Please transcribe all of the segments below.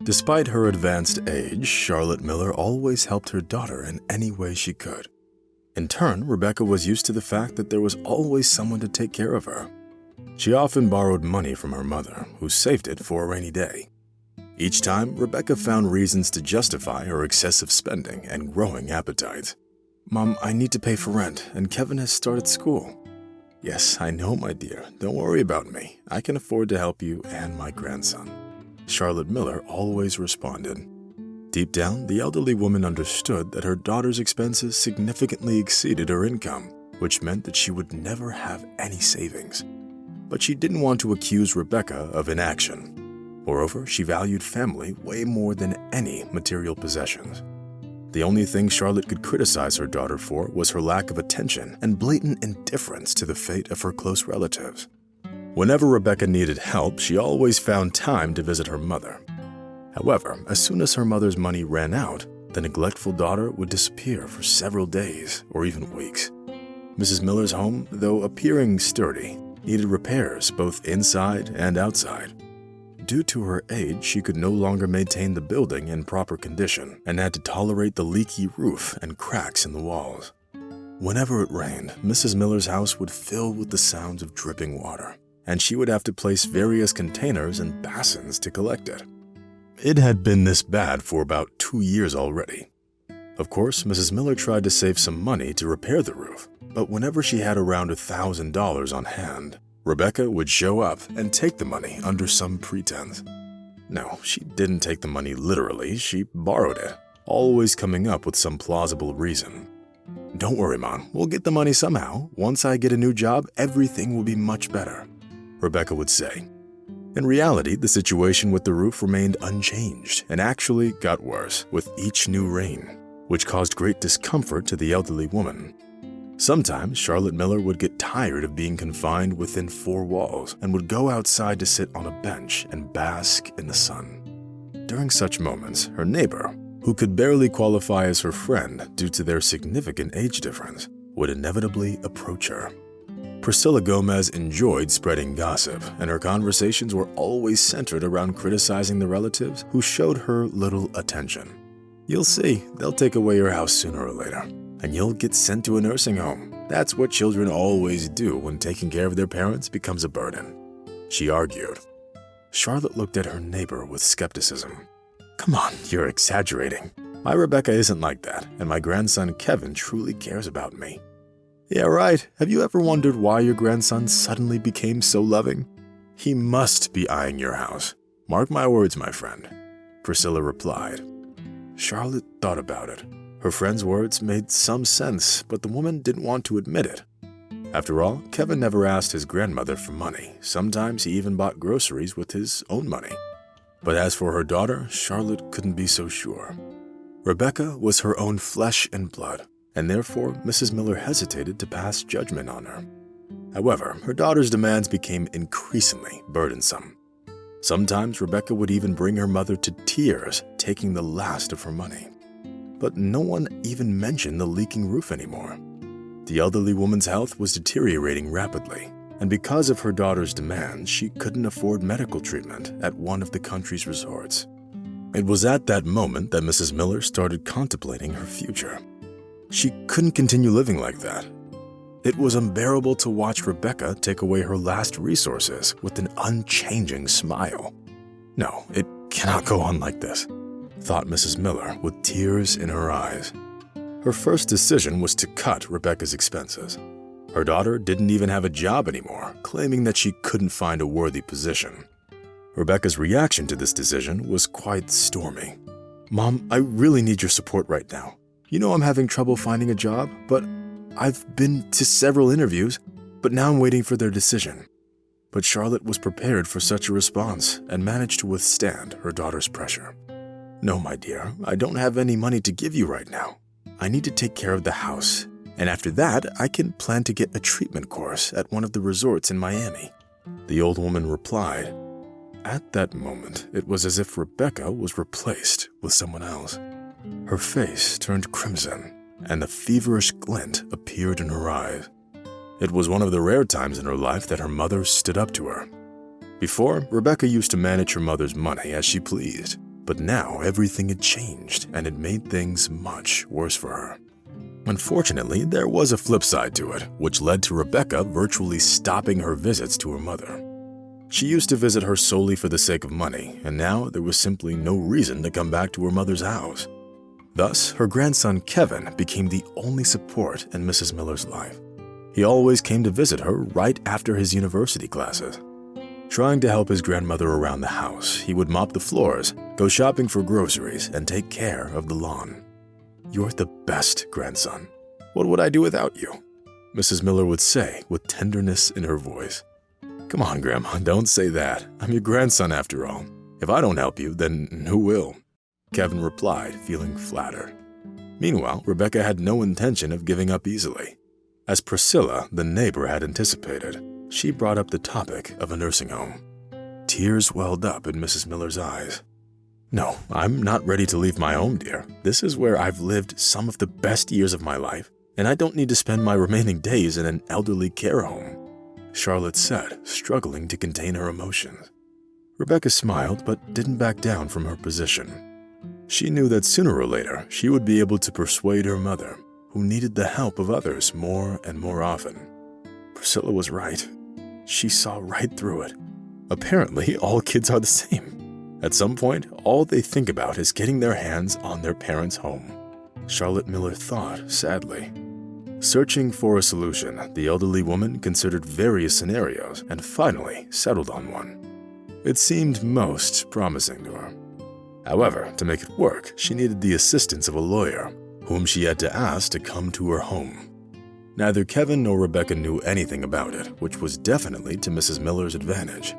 Despite her advanced age, Charlotte Miller always helped her daughter in any way she could. In turn, Rebecca was used to the fact that there was always someone to take care of her. She often borrowed money from her mother, who saved it for a rainy day. Each time, Rebecca found reasons to justify her excessive spending and growing appetites. "Mom, I need to pay for rent, and Kevin has started school." "Yes, I know, my dear. Don't worry about me. I can afford to help you and my grandson," Charlotte Miller always responded. Deep down, the elderly woman understood that her daughter's expenses significantly exceeded her income, which meant that she would never have any savings. But she didn't want to accuse Rebecca of inaction. Moreover, she valued family way more than any material possessions. The only thing Charlotte could criticize her daughter for was her lack of attention and blatant indifference to the fate of her close relatives. Whenever Rebecca needed help, she always found time to visit her mother. However, as soon as her mother's money ran out, the neglectful daughter would disappear for several days or even weeks. Mrs. Miller's home, though appearing sturdy, needed repairs both inside and outside. Due to her age, she could no longer maintain the building in proper condition and had to tolerate the leaky roof and cracks in the walls. Whenever it rained, Mrs. Miller's house would fill with the sounds of dripping water, and she would have to place various containers and basins to collect it. It had been this bad for about 2 years already. Of course, Mrs. Miller tried to save some money to repair the roof, but whenever she had around $1,000 on hand, Rebecca would show up and take the money under some pretense. No, she didn't take the money literally, she borrowed it, always coming up with some plausible reason. "Don't worry, Mom, we'll get the money somehow. Once I get a new job, everything will be much better," Rebecca would say. In reality, the situation with the roof remained unchanged and actually got worse with each new rain, which caused great discomfort to the elderly woman. Sometimes Charlotte Miller would get tired of being confined within 4 walls and would go outside to sit on a bench and bask in the sun. During such moments, her neighbor, who could barely qualify as her friend due to their significant age difference, would inevitably approach her. Priscilla Gomez enjoyed spreading gossip, and her conversations were always centered around criticizing the relatives who showed her little attention. "You'll see, they'll take away your house sooner or later, and you'll get sent to a nursing home. That's what children always do when taking care of their parents becomes a burden," she argued. Charlotte looked at her neighbor with skepticism. "Come on, you're exaggerating. My Rebecca isn't like that, and my grandson Kevin truly cares about me." "Yeah, right. Have you ever wondered why your grandson suddenly became so loving? He must be eyeing your house. Mark my words, my friend," Priscilla replied. Charlotte thought about it. Her friend's words made some sense, but the woman didn't want to admit it. After all, Kevin never asked his grandmother for money. Sometimes he even bought groceries with his own money. But as for her daughter, Charlotte couldn't be so sure. Rebecca was her own flesh and blood, and therefore Mrs. Miller hesitated to pass judgment on her. However, her daughter's demands became increasingly burdensome. Sometimes Rebecca would even bring her mother to tears, taking the last of her money. But no one even mentioned the leaking roof anymore. The elderly woman's health was deteriorating rapidly, and because of her daughter's demands, she couldn't afford medical treatment at one of the country's resorts. It was at that moment that Mrs. Miller started contemplating her future. She couldn't continue living like that. It was unbearable to watch Rebecca take away her last resources with an unchanging smile. "No, it cannot go on like this," thought Mrs. Miller with tears in her eyes. Her first decision was to cut Rebecca's expenses. Her daughter didn't even have a job anymore, claiming that she couldn't find a worthy position. Rebecca's reaction to this decision was quite stormy. "Mom, I really need your support right now. You know I'm having trouble finding a job, but I've been to several interviews, but now I'm waiting for their decision." But Charlotte was prepared for such a response and managed to withstand her daughter's pressure. "No, my dear, I don't have any money to give you right now. I need to take care of the house, and after that, I can plan to get a treatment course at one of the resorts in Miami," the old woman replied. At that moment, it was as if Rebecca was replaced with someone else. Her face turned crimson, and a feverish glint appeared in her eyes. It was one of the rare times in her life that her mother stood up to her. Before, Rebecca used to manage her mother's money as she pleased. But now everything had changed, and it made things much worse for her. Unfortunately, there was a flip side to it, which led to Rebecca virtually stopping her visits to her mother. She used to visit her solely for the sake of money, and now there was simply no reason to come back to her mother's house. Thus, her grandson Kevin became the only support in Mrs. Miller's life. He always came to visit her right after his university classes. Trying to help his grandmother around the house, he would mop the floors, go shopping for groceries, and take care of the lawn. "You're the best, grandson. What would I do without you?" Mrs. Miller would say with tenderness in her voice. "Come on, Grandma, don't say that. I'm your grandson after all. If I don't help you, then who will?" Kevin replied, feeling flattered. Meanwhile, Rebecca had no intention of giving up easily. As Priscilla, the neighbor, had anticipated, she brought up the topic of a nursing home. Tears welled up in Mrs. Miller's eyes. "No, I'm not ready to leave my home, dear. This is where I've lived some of the best years of my life, and I don't need to spend my remaining days in an elderly care home," Charlotte said, struggling to contain her emotions. Rebecca smiled but didn't back down from her position. She knew that sooner or later she would be able to persuade her mother, who needed the help of others more and more often. Priscilla was right. She saw right through it. Apparently, all kids are the same. At some point, all they think about is getting their hands on their parents' home, Charlotte Miller thought sadly. Searching for a solution, the elderly woman considered various scenarios and finally settled on one. It seemed most promising to her. However, to make it work, she needed the assistance of a lawyer, whom she had to ask to come to her home. Neither Kevin nor Rebecca knew anything about it, which was definitely to Mrs. Miller's advantage.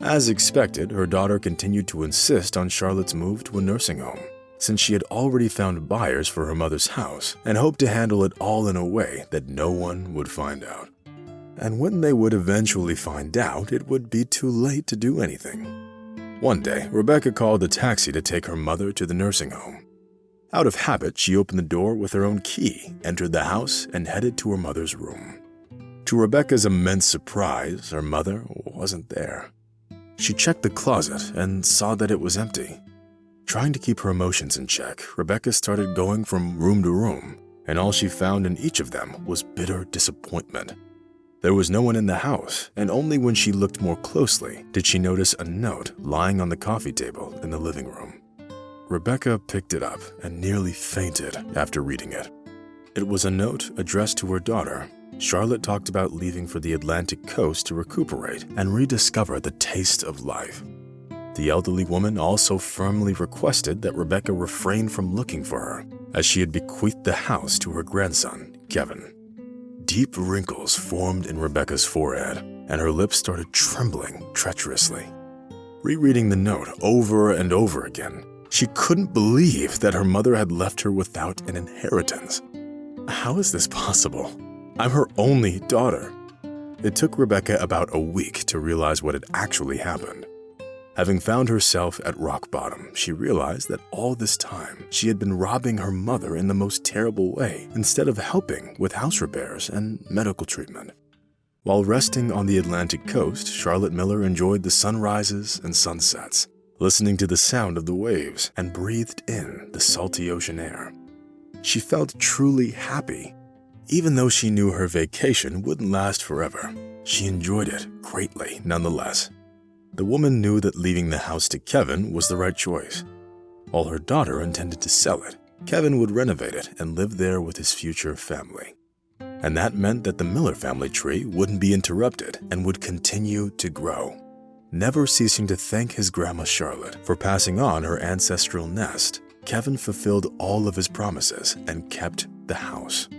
As expected, her daughter continued to insist on Charlotte's move to a nursing home, since she had already found buyers for her mother's house and hoped to handle it all in a way that no one would find out. And when they would eventually find out, it would be too late to do anything. One day, Rebecca called a taxi to take her mother to the nursing home. Out of habit, she opened the door with her own key, entered the house, and headed to her mother's room. To Rebecca's immense surprise, her mother wasn't there. She checked the closet and saw that it was empty. Trying to keep her emotions in check, Rebecca started going from room to room, and all she found in each of them was bitter disappointment. There was no one in the house, and only when she looked more closely did she notice a note lying on the coffee table in the living room. Rebecca picked it up and nearly fainted after reading it. It was a note addressed to her daughter. Charlotte talked about leaving for the Atlantic coast to recuperate and rediscover the taste of life. The elderly woman also firmly requested that Rebecca refrain from looking for her, as she had bequeathed the house to her grandson, Kevin. Deep wrinkles formed in Rebecca's forehead, and her lips started trembling treacherously. Rereading the note over and over again, she couldn't believe that her mother had left her without an inheritance. How is this possible? I'm her only daughter. It took Rebecca about a week to realize what had actually happened. Having found herself at rock bottom, she realized that all this time she had been robbing her mother in the most terrible way instead of helping with house repairs and medical treatment. While resting on the Atlantic coast, Charlotte Miller enjoyed the sunrises and sunsets, listening to the sound of the waves and breathed in the salty ocean air. She felt truly happy. Even though she knew her vacation wouldn't last forever, she enjoyed it greatly nonetheless. The woman knew that leaving the house to Kevin was the right choice. While her daughter intended to sell it, Kevin would renovate it and live there with his future family. And that meant that the Miller family tree wouldn't be interrupted and would continue to grow. Never ceasing to thank his grandma Charlotte for passing on her ancestral nest, Kevin fulfilled all of his promises and kept the house.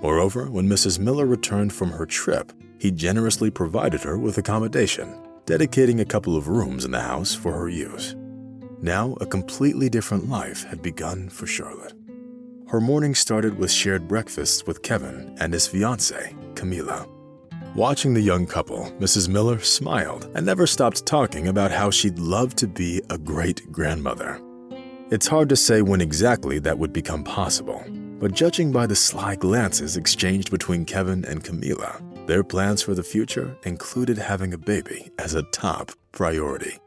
Moreover, when Mrs. Miller returned from her trip, he generously provided her with accommodation, dedicating a couple of rooms in the house for her use. Now, a completely different life had begun for Charlotte. Her morning started with shared breakfasts with Kevin and his fiancée, Camila. Watching the young couple, Mrs. Miller smiled and never stopped talking about how she'd love to be a great-grandmother. It's hard to say when exactly that would become possible, but judging by the sly glances exchanged between Kevin and Camila, their plans for the future included having a baby as a top priority.